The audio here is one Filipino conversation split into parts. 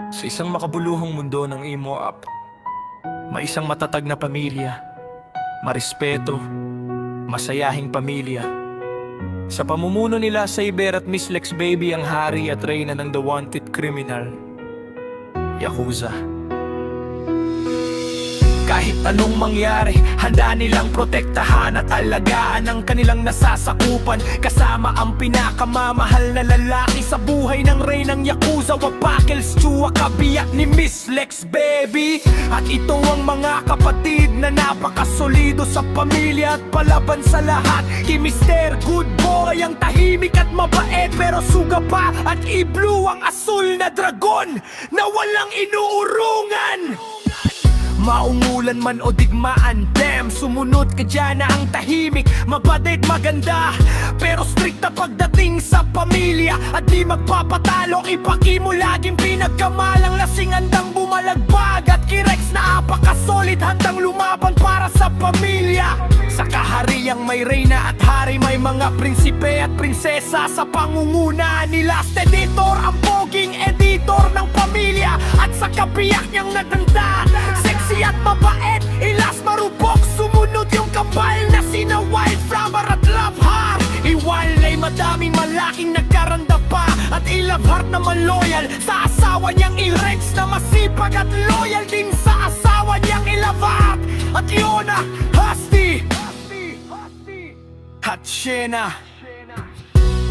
Sa isang makabuluhang mundo ng emo up, may isang matatag na pamilya, marespeto, masayahing pamilya. Sa pamumuno nila, Saber at Miss Lex Baby ang hari at reyna ng The Wanted Criminal, Yakuza. Kahit anong mangyari, handa nilang protektahan at alagaan ang kanilang nasasakupan. Kasama ang pinakamamahal na lalaki sa buhay ng reynang Yakuza, Wapakels Chua, kabiyak ni Miss Lex Baby. At ito ang mga kapatid na napakasolido sa pamilya at palaban sa lahat. Kay Mr. Good Boy ang tahimik at mabait, pero suga pa at i-blue ang asul na dragon na walang inuurungan. Maungulan man o digmaan, damn, sumunod ka dyan na ang tahimik. Mabadit maganda, pero strict na pagdating sa pamilya. At di magpapatalo, ipaki mo laging pinagkamalang lasing, handang bumalagbag. At kirex na apakasolid, handang lumaban para sa pamilya. Sa kahariang may reyna at hari, may mga prinsipe at prinsesa sa pangunguna ni Last Editor, ang poging editor ng pamilya. At sa kabiyak niyang nadanda, sexy at mabait, ilas marubok, sumunod yung kambal na sina Wildflower at Loveheart. Iwalay madaming malaking nagkaranda pa, at i-Loveheart naman loyal sa asawa niyang i-Rex, na masipag at loyal din sa asawa niyang i-Loveheart. At Yona, Husty at Shena,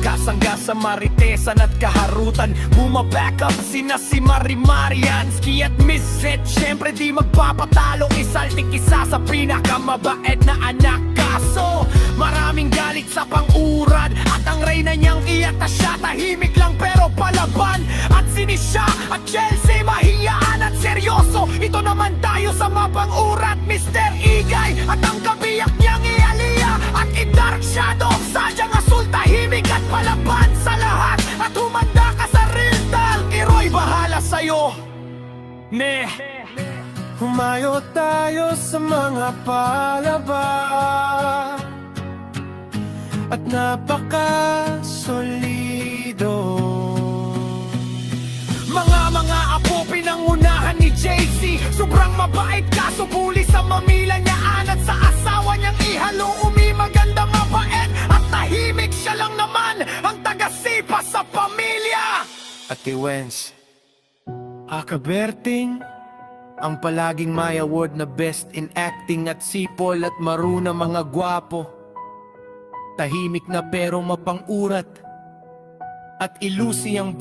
kasangga sa maritesan at kaharutan. Bumabackup sina si Marimariansky at Miss Zed. Siyempre di magpapatalo, isaltik isa sa pinakamabait na anak. Kaso maraming galit sa pang-urad, at ang reyna niyang iyata siya, tahimik lang pero palaban. At sinisya at Chelsea, mahiyaan at seryoso. Ito naman tayo sa mapang-urat, Mr. Igay at ang kabiyak niyang i-Aliyah. At i-Dark Shadow, sadyang asul, tahimik at palaban sa lahat. At humanda ka sa real talk, Iroy, bahala sa'yo. Humayo tayo sa mga palaba at napakasolido. Mga apo pinangunahan ni JC, sobrang mabait kaso buli sa mamila niya. At sa asawa niyang ihalo, maganda mabait, at tahimik siya lang naman ang taga-sipa sa pamilya. At kay Wens, Akaberting, ang palaging may award na best in acting, at sipol at maruna mga gwapo. Tahimik na pero mapang-urat, at ilusi ang